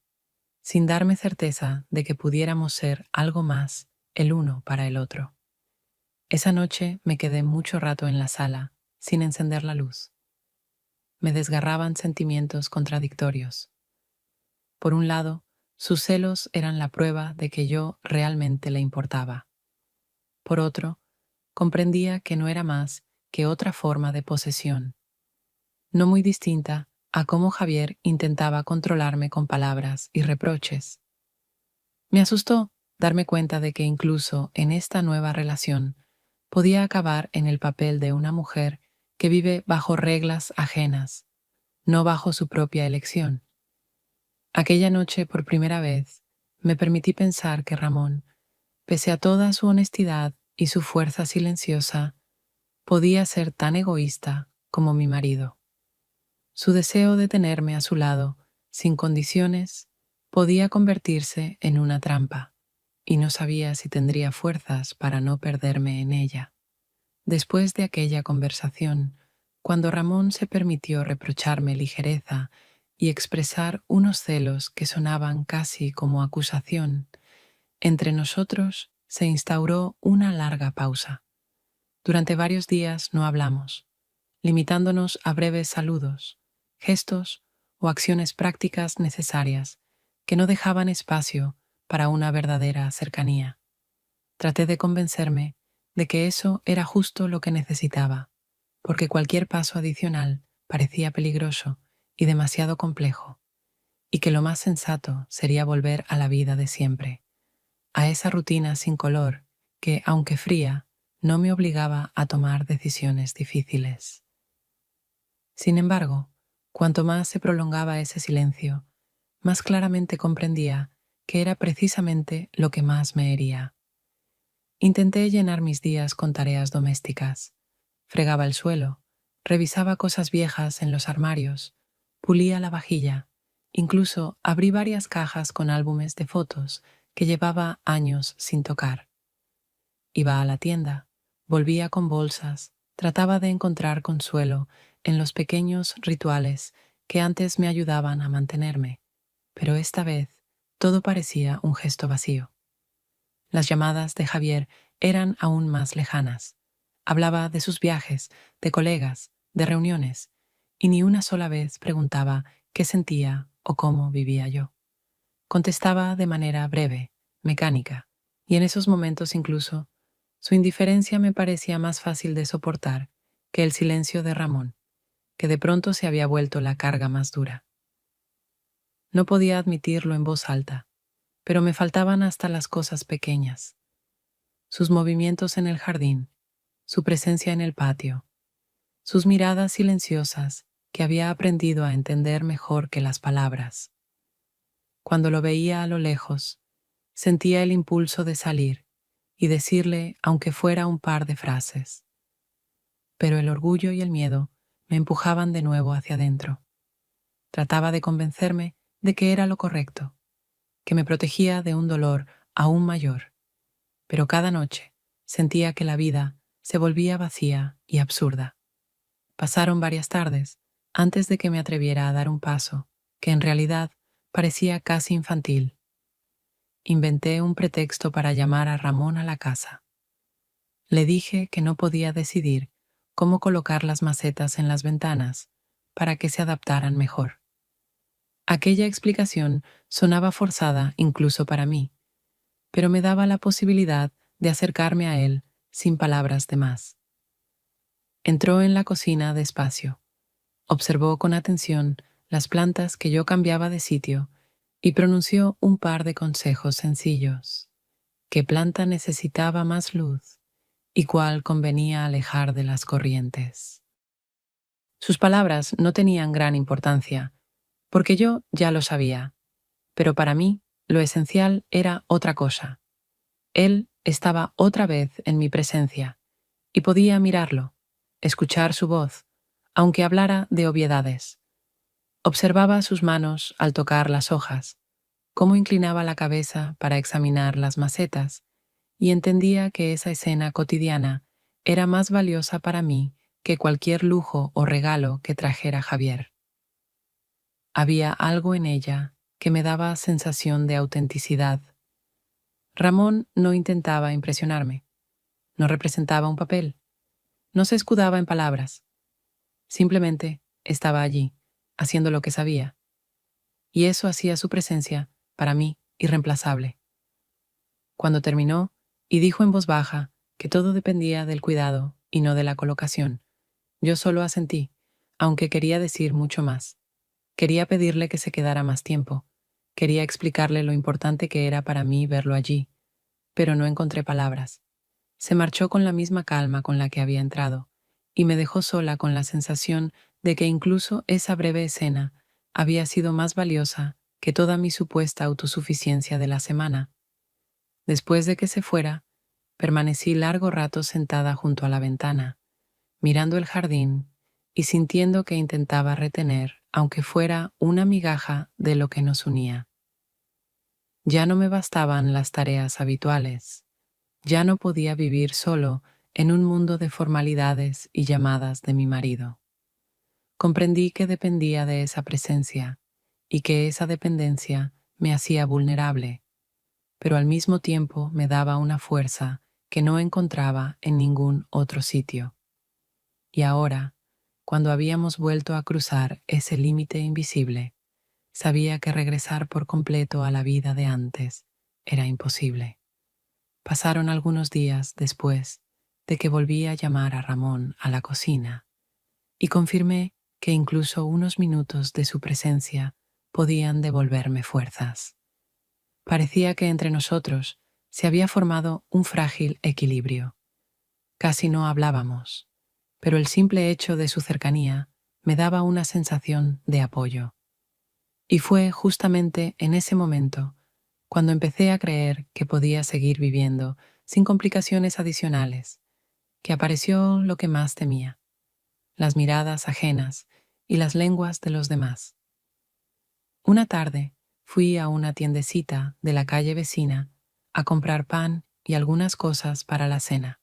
sin darme certeza de que pudiéramos ser algo más el uno para el otro. Esa noche me quedé mucho rato en la sala, sin encender la luz. Me desgarraban sentimientos contradictorios. Por un lado, sus celos eran la prueba de que yo realmente le importaba. Por otro, comprendía que no era más que otra forma de posesión, no muy distinta a cómo Javier intentaba controlarme con palabras y reproches. Me asustó darme cuenta de que incluso en esta nueva relación podía acabar en el papel de una mujer que vive bajo reglas ajenas, no bajo su propia elección. Aquella noche, por primera vez, me permití pensar que Ramón, pese a toda su honestidad y su fuerza silenciosa, podía ser tan egoísta como mi marido. Su deseo de tenerme a su lado, sin condiciones, podía convertirse en una trampa, y no sabía si tendría fuerzas para no perderme en ella. Después de aquella conversación, cuando Ramón se permitió reprocharme ligereza y expresar unos celos que sonaban casi como acusación, entre nosotros se instauró una larga pausa. Durante varios días no hablamos, limitándonos a breves saludos, gestos o acciones prácticas necesarias que no dejaban espacio para una verdadera cercanía. Traté de convencerme de que eso era justo lo que necesitaba, porque cualquier paso adicional parecía peligroso y demasiado complejo, y que lo más sensato sería volver a la vida de siempre, a esa rutina sin color que, aunque fría, no me obligaba a tomar decisiones difíciles. Sin embargo, cuanto más se prolongaba ese silencio, más claramente comprendía que era precisamente lo que más me hería. Intenté llenar mis días con tareas domésticas. Fregaba el suelo, revisaba cosas viejas en los armarios, pulía la vajilla, incluso abrí varias cajas con álbumes de fotos que llevaba años sin tocar. Iba a la tienda, volvía con bolsas, trataba de encontrar consuelo en los pequeños rituales que antes me ayudaban a mantenerme, pero esta vez todo parecía un gesto vacío. Las llamadas de Javier eran aún más lejanas. Hablaba de sus viajes, de colegas, de reuniones, y ni una sola vez preguntaba qué sentía o cómo vivía yo. Contestaba de manera breve, mecánica, y en esos momentos incluso su indiferencia me parecía más fácil de soportar que el silencio de Ramón, que de pronto se había vuelto la carga más dura. No podía admitirlo en voz alta, pero me faltaban hasta las cosas pequeñas. Sus movimientos en el jardín, su presencia en el patio, sus miradas silenciosas que había aprendido a entender mejor que las palabras. Cuando lo veía a lo lejos, sentía el impulso de salir y decirle aunque fuera un par de frases. Pero el orgullo y el miedo me empujaban de nuevo hacia adentro. Trataba de convencerme de que era lo correcto, que me protegía de un dolor aún mayor, pero cada noche sentía que la vida se volvía vacía y absurda. Pasaron varias tardes antes de que me atreviera a dar un paso que en realidad parecía casi infantil. Inventé un pretexto para llamar a Ramón a la casa. Le dije que no podía decidir cómo colocar las macetas en las ventanas para que se adaptaran mejor. Aquella explicación sonaba forzada incluso para mí, pero me daba la posibilidad de acercarme a él sin palabras de más. Entró en la cocina despacio, observó con atención las plantas que yo cambiaba de sitio y pronunció un par de consejos sencillos. ¿Qué planta necesitaba más luz y cuál convenía alejar de las corrientes? Sus palabras no tenían gran importancia, porque yo ya lo sabía, pero para mí lo esencial era otra cosa. Él estaba otra vez en mi presencia y podía mirarlo, escuchar su voz, aunque hablara de obviedades. Observaba sus manos al tocar las hojas, cómo inclinaba la cabeza para examinar las macetas, y entendía que esa escena cotidiana era más valiosa para mí que cualquier lujo o regalo que trajera Javier. Había algo en ella que me daba sensación de autenticidad. Ramón no intentaba impresionarme, no representaba un papel, no se escudaba en palabras, simplemente estaba allí, haciendo lo que sabía, y eso hacía su presencia, para mí, irreemplazable. Cuando terminó, y dijo en voz baja que todo dependía del cuidado y no de la colocación, yo solo asentí, aunque quería decir mucho más. Quería pedirle que se quedara más tiempo, quería explicarle lo importante que era para mí verlo allí, pero no encontré palabras. Se marchó con la misma calma con la que había entrado, y me dejó sola con la sensación de que incluso esa breve escena había sido más valiosa que toda mi supuesta autosuficiencia de la semana. Después de que se fuera, permanecí largo rato sentada junto a la ventana, mirando el jardín y sintiendo que intentaba retener, aunque fuera una migaja de lo que nos unía. Ya no me bastaban las tareas habituales. Ya no podía vivir solo en un mundo de formalidades y llamadas de mi marido. Comprendí que dependía de esa presencia y que esa dependencia me hacía vulnerable, pero al mismo tiempo me daba una fuerza que no encontraba en ningún otro sitio. Y ahora, cuando habíamos vuelto a cruzar ese límite invisible, sabía que regresar por completo a la vida de antes era imposible. Pasaron algunos días después de que volví a llamar a Ramón a la cocina y confirmé que incluso unos minutos de su presencia podían devolverme fuerzas. Parecía que entre nosotros se había formado un frágil equilibrio. Casi no hablábamos, pero el simple hecho de su cercanía me daba una sensación de apoyo. Y fue justamente en ese momento cuando empecé a creer que podía seguir viviendo sin complicaciones adicionales, que apareció lo que más temía, las miradas ajenas y las lenguas de los demás. Una tarde fui a una tiendecita de la calle vecina a comprar pan y algunas cosas para la cena.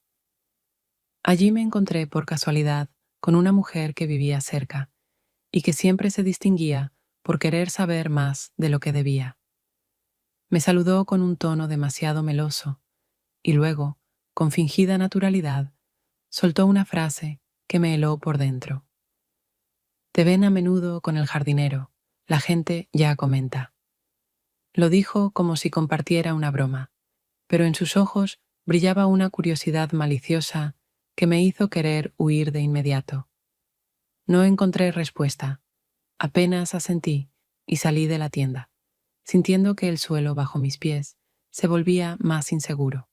Allí me encontré por casualidad con una mujer que vivía cerca y que siempre se distinguía por querer saber más de lo que debía. Me saludó con un tono demasiado meloso y luego, con fingida naturalidad, soltó una frase que me heló por dentro. Te ven a menudo con el jardinero, la gente ya comenta. Lo dijo como si compartiera una broma, pero en sus ojos brillaba una curiosidad maliciosa que me hizo querer huir de inmediato. No encontré respuesta, apenas asentí y salí de la tienda, sintiendo que el suelo bajo mis pies se volvía más inseguro.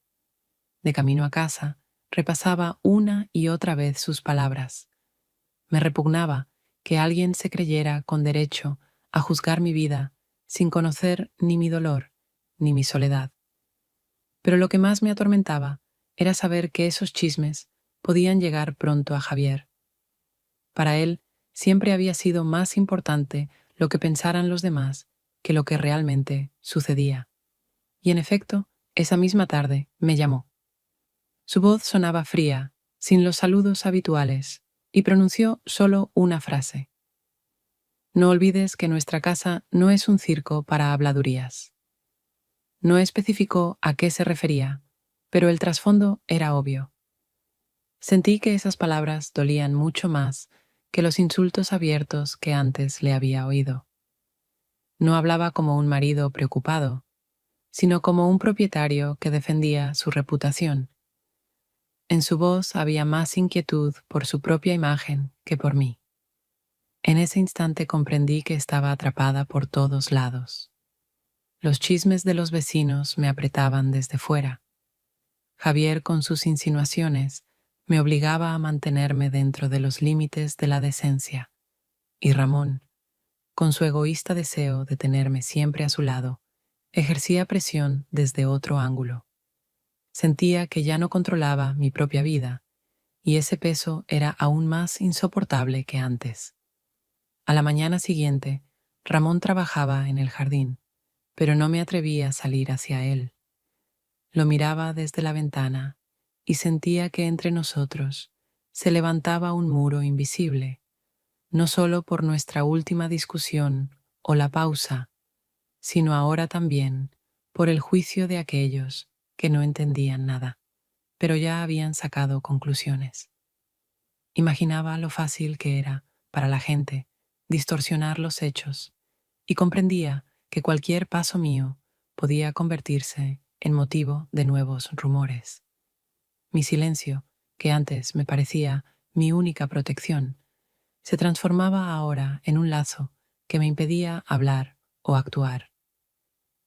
De camino a casa, repasaba una y otra vez sus palabras. Me repugnaba que alguien se creyera con derecho a juzgar mi vida sin conocer ni mi dolor ni mi soledad. Pero lo que más me atormentaba era saber que esos chismes podían llegar pronto a Javier. Para él siempre había sido más importante lo que pensaran los demás que lo que realmente sucedía. Y en efecto, esa misma tarde me llamó. Su voz sonaba fría, sin los saludos habituales, y pronunció solo una frase. No olvides que nuestra casa no es un circo para habladurías. No especificó a qué se refería, pero el trasfondo era obvio. Sentí que esas palabras dolían mucho más que los insultos abiertos que antes le había oído. No hablaba como un marido preocupado, sino como un propietario que defendía su reputación. En su voz había más inquietud por su propia imagen que por mí. En ese instante comprendí que estaba atrapada por todos lados. Los chismes de los vecinos me apretaban desde fuera. Javier, con sus insinuaciones, me obligaba a mantenerme dentro de los límites de la decencia. Y Ramón, con su egoísta deseo de tenerme siempre a su lado, ejercía presión desde otro ángulo. Sentía que ya no controlaba mi propia vida, y ese peso era aún más insoportable que antes. A la mañana siguiente, Ramón trabajaba en el jardín, pero no me atreví a salir hacia él. Lo miraba desde la ventana y sentía que entre nosotros se levantaba un muro invisible, no solo por nuestra última discusión o la pausa, sino ahora también por el juicio de aquellos que no entendían nada, pero ya habían sacado conclusiones. Imaginaba lo fácil que era para la gente distorsionar los hechos y comprendía que cualquier paso mío podía convertirse en motivo de nuevos rumores. Mi silencio, que antes me parecía mi única protección, se transformaba ahora en un lazo que me impedía hablar o actuar.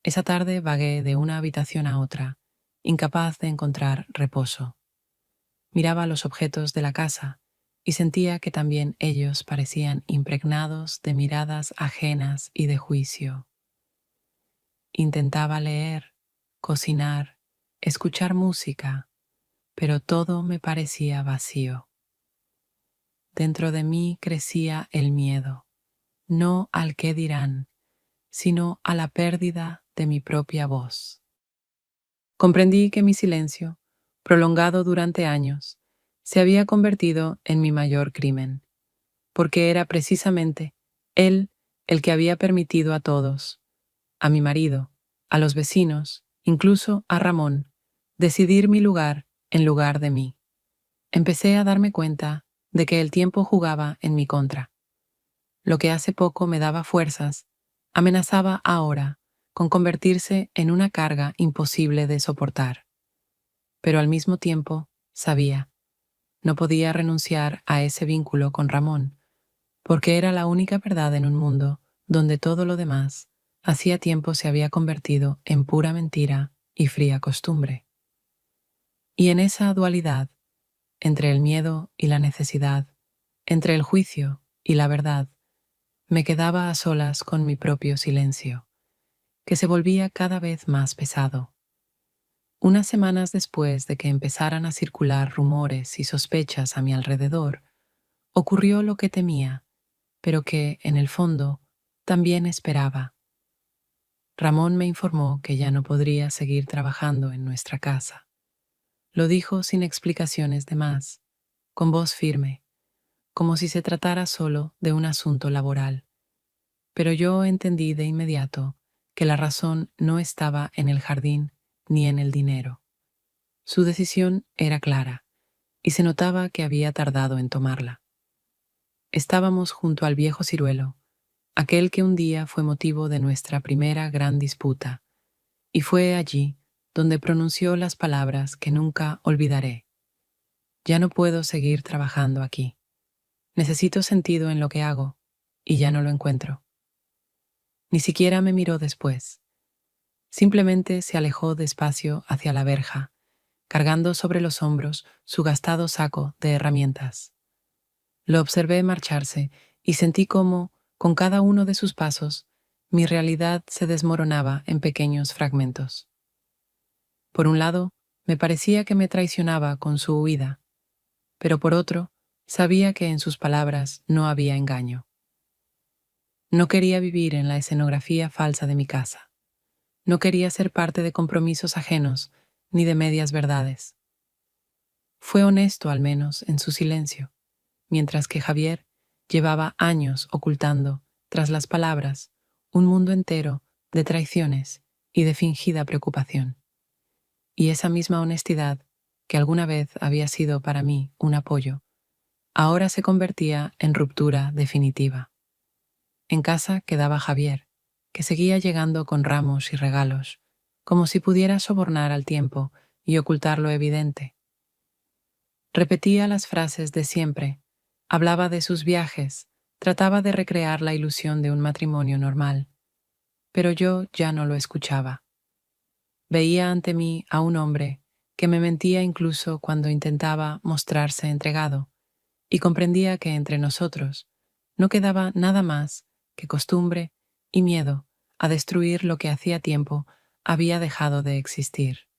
Esa tarde vagué de una habitación a otra, incapaz de encontrar reposo. Miraba los objetos de la casa y sentía que también ellos parecían impregnados de miradas ajenas y de juicio. Intentaba leer, cocinar, escuchar música, pero todo me parecía vacío. Dentro de mí crecía el miedo, no al qué dirán, sino a la pérdida de mi propia voz. Comprendí que mi silencio, prolongado durante años, se había convertido en mi mayor crimen, porque era precisamente él el que había permitido a todos, a mi marido, a los vecinos, incluso a Ramón, decidir mi lugar en lugar de mí. Empecé a darme cuenta de que el tiempo jugaba en mi contra. Lo que hace poco me daba fuerzas, amenazaba ahora con convertirse en una carga imposible de soportar. Pero al mismo tiempo, sabía, no podía renunciar a ese vínculo con Ramón, porque era la única verdad en un mundo donde todo lo demás hacía tiempo se había convertido en pura mentira y fría costumbre. Y en esa dualidad, entre el miedo y la necesidad, entre el juicio y la verdad, me quedaba a solas con mi propio silencio, que se volvía cada vez más pesado. Unas semanas después de que empezaran a circular rumores y sospechas a mi alrededor, ocurrió lo que temía, pero que, en el fondo, también esperaba. Ramón me informó que ya no podría seguir trabajando en nuestra casa. Lo dijo sin explicaciones de más, con voz firme, como si se tratara solo de un asunto laboral. Pero yo entendí de inmediato que la razón no estaba en el jardín ni en el dinero. Su decisión era clara, y se notaba que había tardado en tomarla. Estábamos junto al viejo ciruelo, aquel que un día fue motivo de nuestra primera gran disputa, y fue allí donde pronunció las palabras que nunca olvidaré. Ya no puedo seguir trabajando aquí. Necesito sentido en lo que hago, y ya no lo encuentro. Ni siquiera me miró después. Simplemente se alejó despacio hacia la verja, cargando sobre los hombros su gastado saco de herramientas. Lo observé marcharse y sentí cómo, con cada uno de sus pasos, mi realidad se desmoronaba en pequeños fragmentos. Por un lado, me parecía que me traicionaba con su huida, pero por otro, sabía que en sus palabras no había engaño. No quería vivir en la escenografía falsa de mi casa. No quería ser parte de compromisos ajenos ni de medias verdades. Fue honesto al menos en su silencio, mientras que Javier llevaba años ocultando, tras las palabras, un mundo entero de traiciones y de fingida preocupación. Y esa misma honestidad, que alguna vez había sido para mí un apoyo, ahora se convertía en ruptura definitiva. En casa quedaba Javier, que seguía llegando con ramos y regalos, como si pudiera sobornar al tiempo y ocultar lo evidente. Repetía las frases de siempre, hablaba de sus viajes, trataba de recrear la ilusión de un matrimonio normal, pero yo ya no lo escuchaba. Veía ante mí a un hombre que me mentía incluso cuando intentaba mostrarse entregado, y comprendía que entre nosotros no quedaba nada más que costumbre y miedo a destruir lo que hacía tiempo había dejado de existir.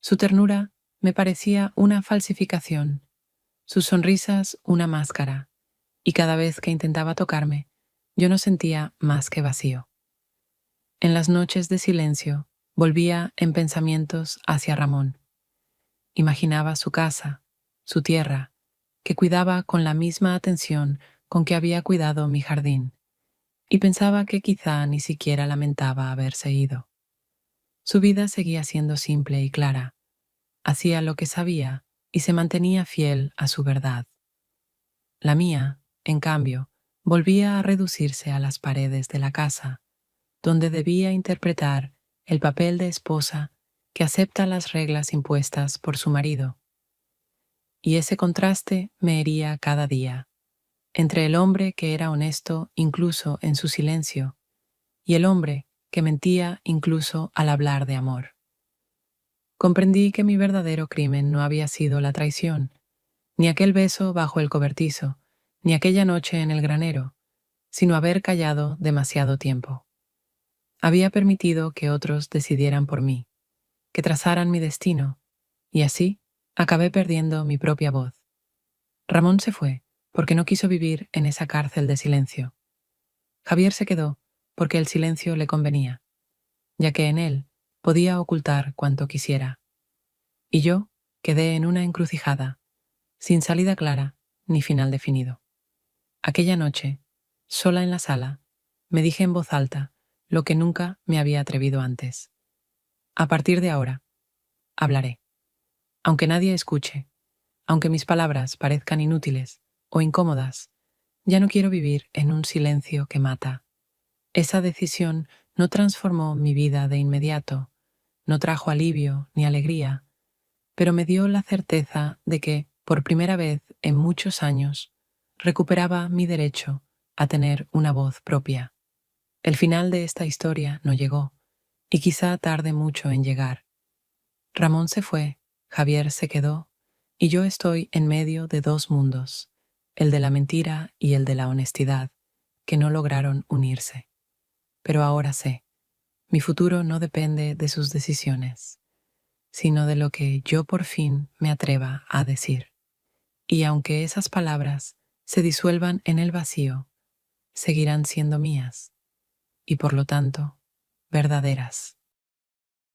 Su ternura me parecía una falsificación, sus sonrisas una máscara, y cada vez que intentaba tocarme, yo no sentía más que vacío. En las noches de silencio, volvía en pensamientos hacia Ramón. Imaginaba su casa, su tierra, que cuidaba con la misma atención con que había cuidado mi jardín, y pensaba que quizá ni siquiera lamentaba haberse ido. Su vida seguía siendo simple y clara, hacía lo que sabía y se mantenía fiel a su verdad. La mía, en cambio, volvía a reducirse a las paredes de la casa, donde debía interpretar el papel de esposa que acepta las reglas impuestas por su marido. Y ese contraste me hería cada día, entre el hombre que era honesto incluso en su silencio, y el hombre que mentía incluso al hablar de amor. Comprendí que mi verdadero crimen no había sido la traición, ni aquel beso bajo el cobertizo, ni aquella noche en el granero, sino haber callado demasiado tiempo. Había permitido que otros decidieran por mí, que trazaran mi destino, y así acabé perdiendo mi propia voz. Ramón se fue porque no quiso vivir en esa cárcel de silencio. Javier se quedó porque el silencio le convenía, ya que en él podía ocultar cuanto quisiera. Y yo quedé en una encrucijada, sin salida clara ni final definido. Aquella noche, sola en la sala, me dije en voz alta lo que nunca me había atrevido antes. A partir de ahora, hablaré. Aunque nadie escuche, aunque mis palabras parezcan inútiles o incómodas, ya no quiero vivir en un silencio que mata. Esa decisión no transformó mi vida de inmediato, no trajo alivio ni alegría, pero me dio la certeza de que, por primera vez en muchos años, recuperaba mi derecho a tener una voz propia. El final de esta historia no llegó, y quizá tarde mucho en llegar. Ramón se fue, Javier se quedó, y yo estoy en medio de dos mundos, el de la mentira y el de la honestidad, que no lograron unirse. Pero ahora sé, mi futuro no depende de sus decisiones, sino de lo que yo por fin me atreva a decir. Y aunque esas palabras se disuelvan en el vacío, seguirán siendo mías, y por lo tanto, verdaderas.